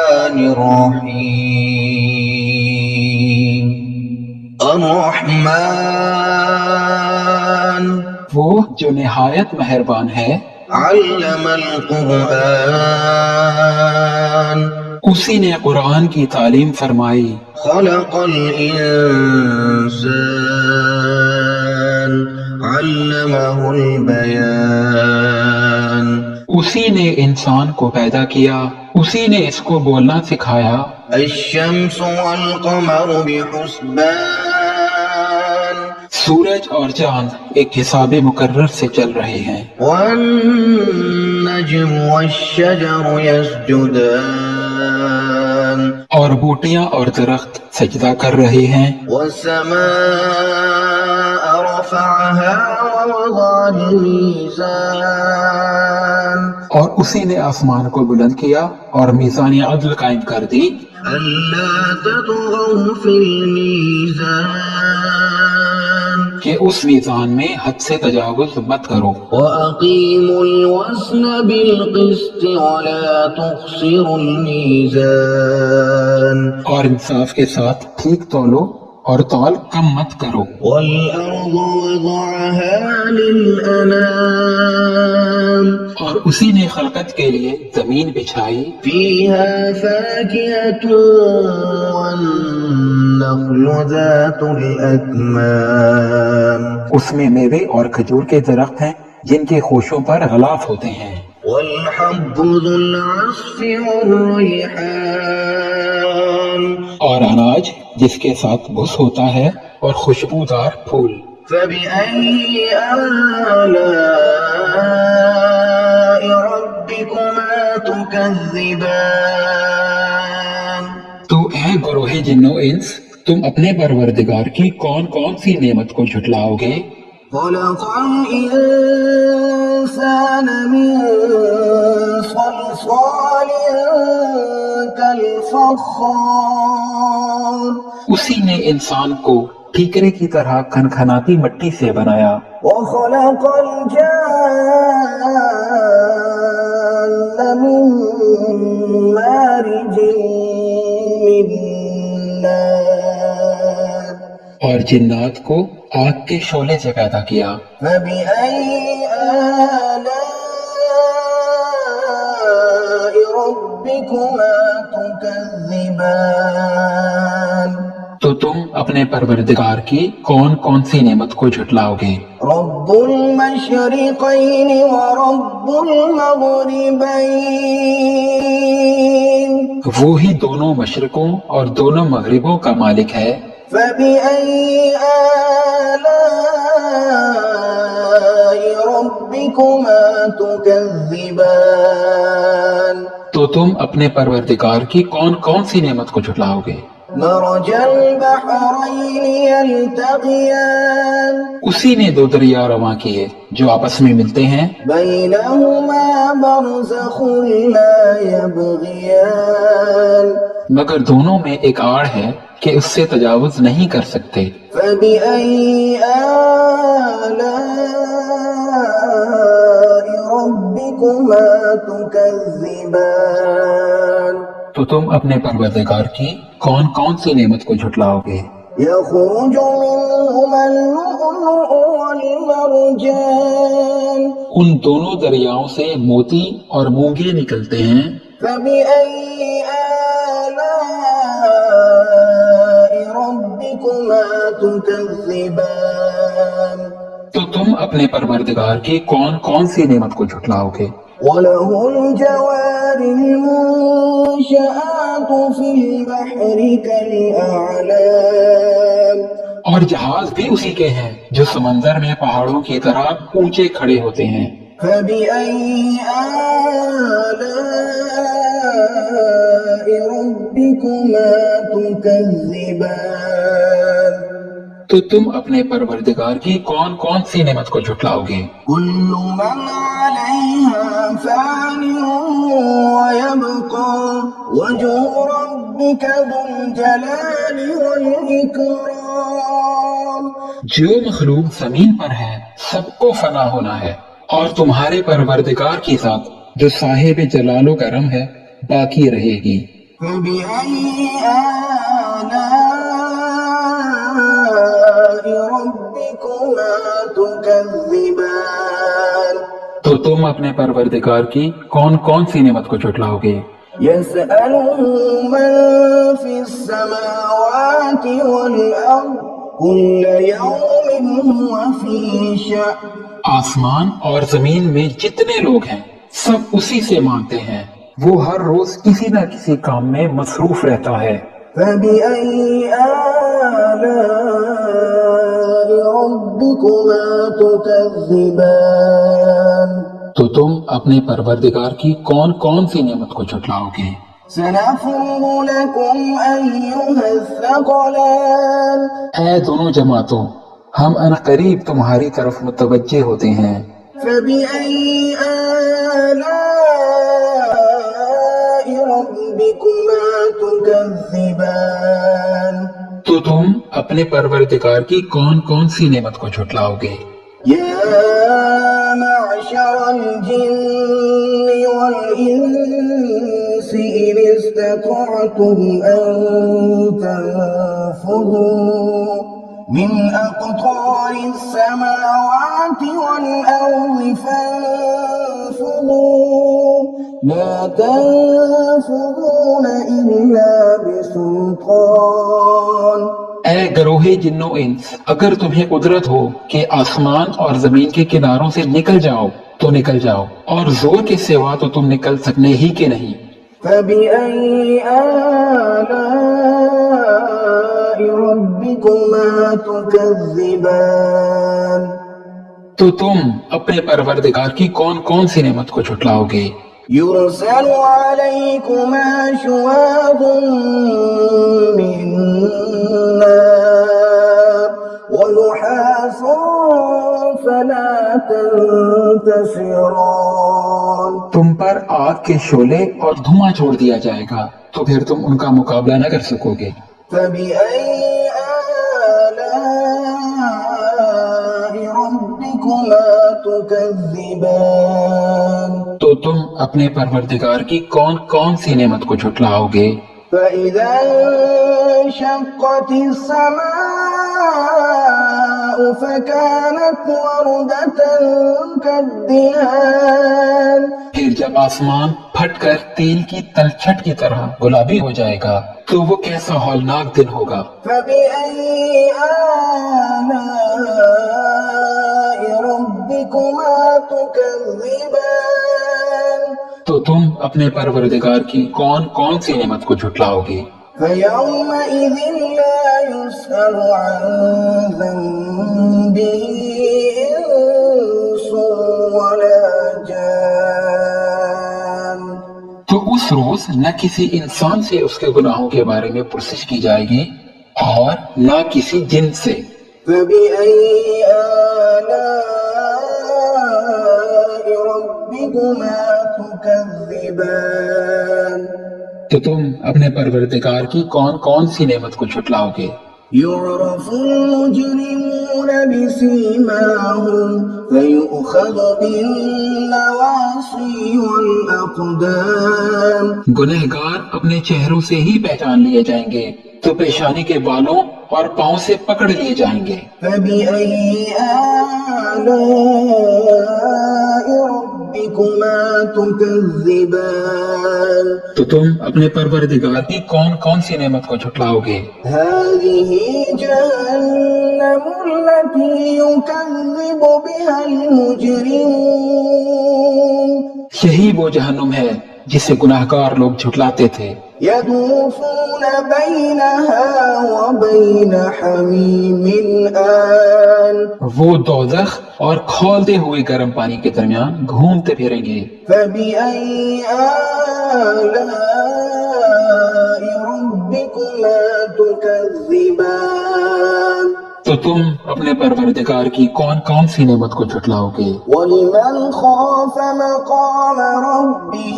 الرحمن الرحیم الرحمن وہ جو نہایت مہربان ہے، علم القرآن اسی نے قرآن کی تعلیم فرمائی، خلق الانسان علمہ البیان اسی نے انسان کو پیدا کیا، اسی نے اس کو بولنا سکھایا۔ الشمس والقمر بحسبان سورج اور چاند ایک حساب مقرر سے چل رہے ہیں، والنجم والشجر يسجدان اور بوٹیاں اور درخت سجدہ کر رہے ہیں۔ والسماء رفعها ووضع الميزان اور اسی نے آسمان کو بلند کیا اور میزان عدل قائم کر دی، ألا تطغوا في الميزان کہ اس میزان میں حد سے تجاوز مت کرو، وأقيموا الوزن بالقسط ولا تخسروا الميزان اور انصاف کے ساتھ ٹھیک تولو اور تول کم مت کرو۔ والأرض وضعها للأنام اور اسی نے خلقت کے لیے زمین بچھائی، فيها فاكهة والنخل ذات الأكمام اس میں میوے اور کھجور کے درخت ہیں جن کے خوشوں پر غلاف ہوتے ہیں، والحب ذو العصف والريحان اور اناج جس کے ساتھ بھس ہوتا ہے اور خوشبودار پھول۔ فبأي آلاء ربكما تكذبان تو اے گروہ جن و انس، تم اپنے پروردگار کی کون کون سی نعمت کو جھٹلاؤ گے؟ خلق الإنسان من صلصال كالفخار اسی نے انسان کو ٹھیکرے کی طرح کھنکھناتی مٹی سے بنایا، وخلق الجان من مارج من نار اور جنات کو آگ کے شعلے سے پیدا کیا۔ فبأي آلاء ربكما تكذبان تو تم اپنے پروردگار کی کون کون سی نعمت کو جھٹلاؤ گے؟ رب المشرقين ورب المغربين وہی دونوں مشرقوں اور دونوں مغربوں کا مالک ہے۔ فبأي آلاء ربكما تكذبان تو تم اپنے پروردگار کی کون کون سی نعمت کو جھٹلاؤ گے؟ مرج البحرين يلتقيان اسی نے دو دریا رواں کیے جو آپس میں ملتے ہیں، بينهما برزخ لا يبغيان مگر دونوں میں ایک آڑ ہے کہ اس سے تجاوز نہیں کر سکتے۔ فبأي آلاء ربكما تكذبان تو تم اپنے پروردگار کی کون کون سی نعمت کو جھٹلاؤ گے؟ يخرج منهما اللؤلؤ والمرجان ان دونوں دریاؤں سے موتی اور مونگے نکلتے ہیں۔ فبأي آلاء ربكما تكذبان تو تم اپنے پروردگار کی کون کون سی نعمت کو جھٹلاؤ گے؟ وله الجوار المنشآت في البحر كالأعلام اور جہاز بھی اسی کے ہیں جو سمندر میں پہاڑوں کی طرح اونچے کھڑے ہوتے ہیں۔ فبأي آلاء ربكما تكذبان تو تم اپنے پروردگار کی کون کون سی نعمت کو جھٹلاؤ گے؟ كل من عليها فان ويبقى وجه ربك ذو الجلال والإكرام جو مخلوق زمین پر ہے سب کو فنا ہونا ہے، اور تمہارے پروردگار کی ذات جو صاحب جلال و کرم ہے باقی رہے گی۔ فبأي آلاء ربكما تكذبان تو تم اپنے پروردگار کی کون کون سی نعمت کو جھٹلاؤ گے؟ يسأله من في السماوات والأرض كل يوم هو في شأن آسمان اور زمین میں جتنے لوگ ہیں سب اسی سے مانگتے ہیں، وہ ہر روز کسی نہ کسی کام میں مصروف رہتا ہے۔ فبأي آلاء ربكما تكذبان تو تم اپنے پروردگار کی کون کون سی نعمت کو جھٹلاؤ گے؟ سنفرغ لكم أيها الثقلان اے دونوں جماعتوں، ہم عنقریب تمہاری طرف متوجہ ہوتے ہیں۔ فبأي آلاء ربكما تكذبان تو تم اپنے پروردگار کی کون کون سی نعمت کو جھٹلاؤ گے؟ يا معشر الجن والإنس إن استطعتم أن تنفذوا من أقطار السماوات والأرض فانفذوا لا تنفذون إلا بسلطان اے گروہ جنو انس، اگر تمہیں قدرت ہو کہ آسمان اور زمین کے کناروں سے نکل جاؤ تو نکل جاؤ، اور زور کے سوا تو تم نکل سکنے ہی کہ نہیں۔ فبأي آلاء ربكما تكذبان تو تم اپنے پروردگار کی کون کون سی نعمت کو جھٹلاؤ گے؟ يرسل عليكما شواظ من نار ونحاس فلا تنتصران تم پر آگ کے شعلے اور دھواں چھوڑ دیا جائے گا تو پھر تم ان کا مقابلہ نہ کر سکو گے۔ فبأي آلاء ربكما تكذبان تو تم اپنے پروردگار کی کون کون سی نعمت کو جھٹلاؤ گے؟ فإذا انشقت السماء فكانت وردة كالدهان پھر جب آسمان پھٹ کر تیل کی تلچھٹ کی طرح گلابی ہو جائے گا تو وہ کیسا ہولناک دن ہوگا۔ فبأي آلاء ربكما تكذبان تو تم اپنے پروردگار کی کون کون سی نعمت کو جھٹلاؤ گے؟ فيومئذ لا يسأل عن ذنبه إنس ولا جان تو اس روز نہ کسی انسان سے اس کے گناہوں کے بارے میں پرسش کی جائے گی اور نہ کسی جن سے۔ فبأي آلاء ربكما تكذبان تو تم اپنے پروردگار کی کون کون سی نعمت کو جھٹلاؤ گے؟ يعرف المجرمون بسيماهم فيؤخذ بالنواصي والأقدام گنہگار اپنے چہروں سے ہی پہچان لیے جائیں گے تو پیشانی کے بالوں اور پاؤں سے پکڑ لیے جائیں گے۔ فبأي آلاء ربكما تكذبان تو تم اپنے پروردگار کی کون کون سی نعمت کو جھٹلاؤ گے؟ هذه جهنم التي يكذب بها المجرمون یہی وہ جہنم ہے جسے گناہگار لوگ جھٹلاتے تھے۔ يطوفون بينها وبين حميم آن وہ دوزخ اور کھولتے ہوئے گرم پانی کے درمیان گھومتے پھریں گے۔ فبأي آلاء ربكما تكذبان تو تم اپنے پروردگار کی کون کون سی نعمت کو جھٹلاؤ گے؟ ولمن خاف مقام ربه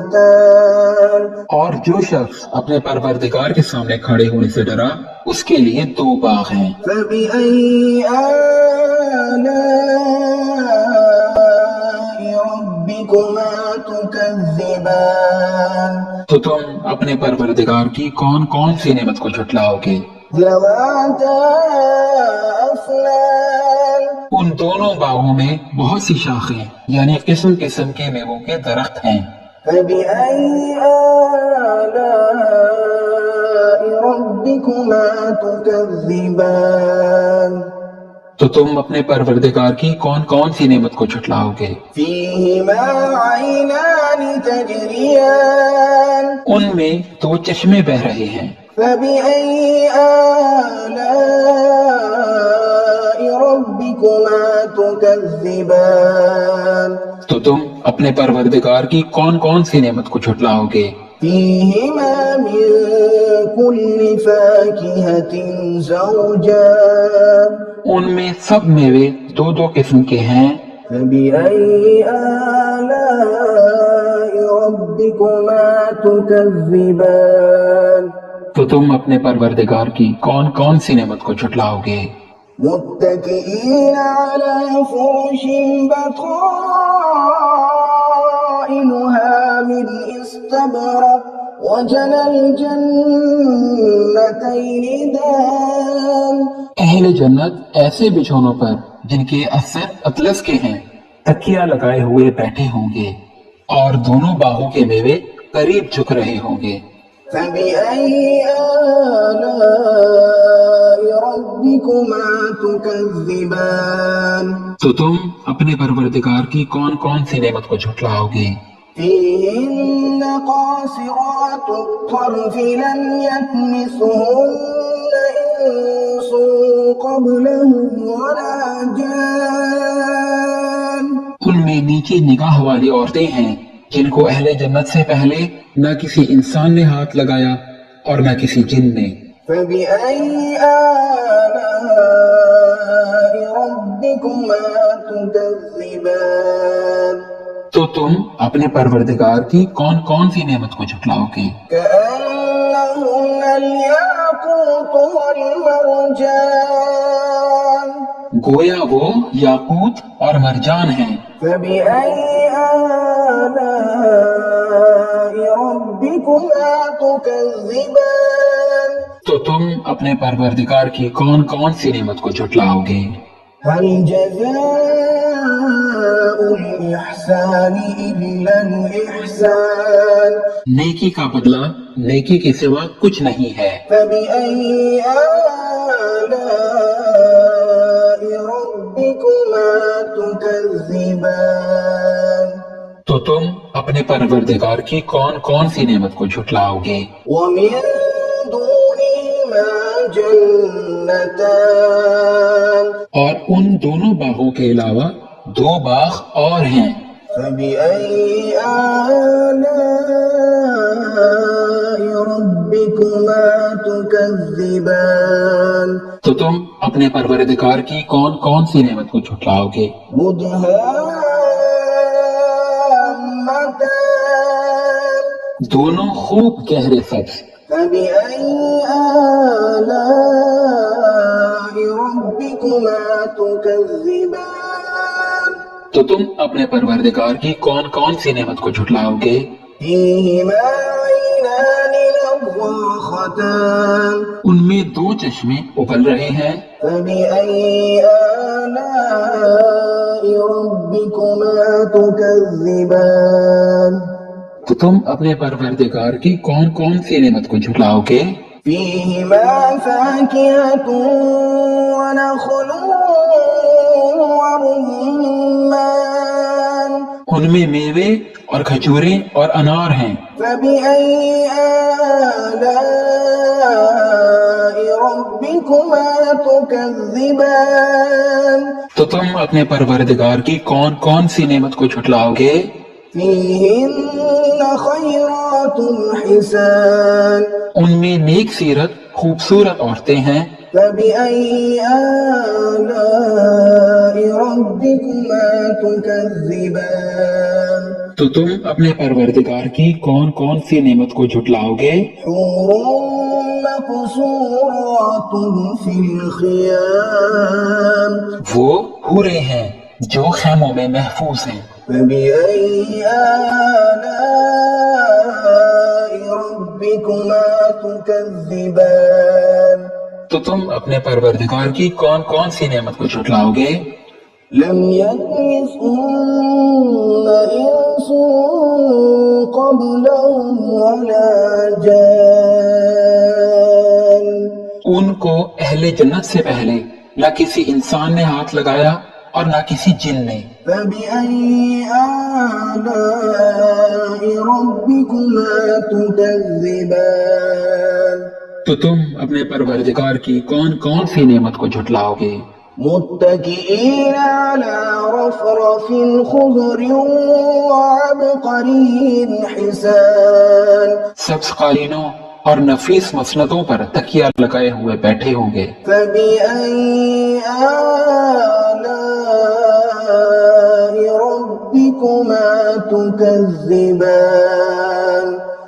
جنتان اور جو شخص اپنے پروردگار کے سامنے کھڑے ہونے سے ڈرا اس کے لیے 2 باغ ہیں۔ فبأي آلاء ربكما تكذبان تو تم اپنے پروردگار کی کون کون سی نعمت کو جھٹلاؤ گے؟ ذواتا أفنان ان دونوں باغوں میں بہت سی شاخیں یعنی قسم قسم کے میووں کے درخت ہیں، فبأي آلاء ربكما تكذبان تو تم اپنے پروردگار کی کون کون سی نعمت کو جھٹلاؤ گے؟ فيهما عينان تجريان ان میں دو چشمے بہ رہے ہیں، فبأي آلاء ربكما تكذبان تو تم اپنے پروردگار کی کون کون سی نعمت کو جھٹلاؤ گے؟ فيهما من كل فاكهة زوجان ان میں سب میوے دو دو قسم کے ہیں، فبأي آلاء ربكما تكذبان تو تم اپنے پروردگار کی کون کون سی نعمت کو جھٹلاؤ گے؟ متكئين على فرش بطائنها من استبرق وجنى الجنتين دان اہل جنت ایسے بچھونوں پر جن کے اثر اطلس کے ہیں تکیہ لگائے ہوئے بیٹھے ہوں گے اور دونوں باغوں کے میوے قریب جھک رہے ہوں گے۔ فبأي آلاء ربكما تكذبان تو تم اپنے پروردگار کی کون کون سی نعمت کو جھٹلاؤ گے؟ فيهن قاصرات الطرف لم يطمثهن إنس قبلهم ولا جان ان میں نیچی نگاہ والی عورتیں ہیں جن کو اہل جنت سے پہلے نہ کسی انسان نے ہاتھ لگایا اور نہ کسی جن نے۔ فبأي آلاء ربكما تكذبان تو تم اپنے پروردگار کی کون کون سی نعمت کو جھٹلاؤ گے؟ كأنهن الياقوت والمرجان گویا وہ یاقوت اور مرجان ہیں۔ فبأي آلاء ربكما تكذبان تو تم اپنے پروردگار کی کون کون سی نعمت کو جھٹلاؤ گے؟ هل جزاء الإحسان إلا الإحسان نیکی کا بدلہ نیکی کے سوا کچھ نہیں ہے۔ فبأي آلاء ربكما تكذبان تو تم اپنے پروردگار کی کون کون سی نعمت کو جھٹلاؤ گے؟ ومن دونهما جنتان اور ان دونوں باغوں کے علاوہ دو باغ اور ہیں۔ فبأي آلاء ربكما تكذبان تو تم اپنے پروردگار کی کون کون سی نعمت کو جھٹلاؤ گے؟ مدهامتان دونوں خوب گہرے سبز۔ فبأي آلاء ربكما تكذبان تو تم اپنے پروردگار کی کون کون سی نعمت کو جھٹلاؤ گے؟ فيهما عينان نضاختان ان میں دو چشمے ابل رہے ہیں۔ فبأي آلاء ربكما تكذبان تو تم اپنے پروردگار کی کون کون سی نعمت کو جھٹلاؤ گے؟ فيهما فاكهة ونخل ورمان ان میں میوے اور کھجوریں اور انار ہیں۔ فبأي آلاء ربكما تكذبان تو تم اپنے پروردگار کی کون کون سی نعمت کو جھٹلاؤ گے؟ فيهن خيرات حسان ان میں نیک سیرت خوبصورت عورتیں ہیں۔ فبأي آلاء ربكما تكذبان تو تم اپنے پروردگار کی کون کون سی نعمت کو جھٹلاؤ گے؟ حور مقصورات في الخيام وہ حوریں ہیں جو خیموں میں محفوظ ہیں۔ فبأي آلاء ربكما تكذبان تو تم اپنے پروردگار کی کون کون سی نعمت کو جھٹلاؤ گے؟ لم يطمثهن إنس قبلهم ولا جان ان کو اہل جنت سے پہلے نہ کسی انسان نے ہاتھ لگایا اور نہ کسی جن نے۔ فبأي آلاء ربكما تكذبان تو تم اپنے پروردگار کی کون کون سی نعمت کو جھٹلاؤ گے؟ متكئين على رفرف خضر وعبقري حسان سبز قالینوں اور نفیس مسندوں پر تکیہ لگائے ہوئے بیٹھے ہوں گے۔ فبأي آلاء ربكما تكذبان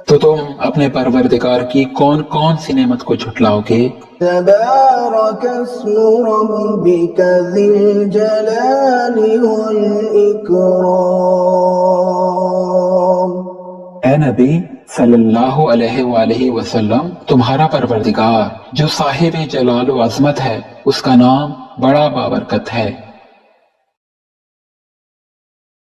تو تم اپنے پروردگار کی کون کون سی نعمت کو جھٹلاؤ گے؟ تبارك اسم ربك ذي الجلال والإكرام اے نبی صلی اللہ علیہ وآلہ وسلم، تمہارا پروردگار جو صاحب جلال و عظمت ہے، اس کا نام بڑا بابرکت ہے۔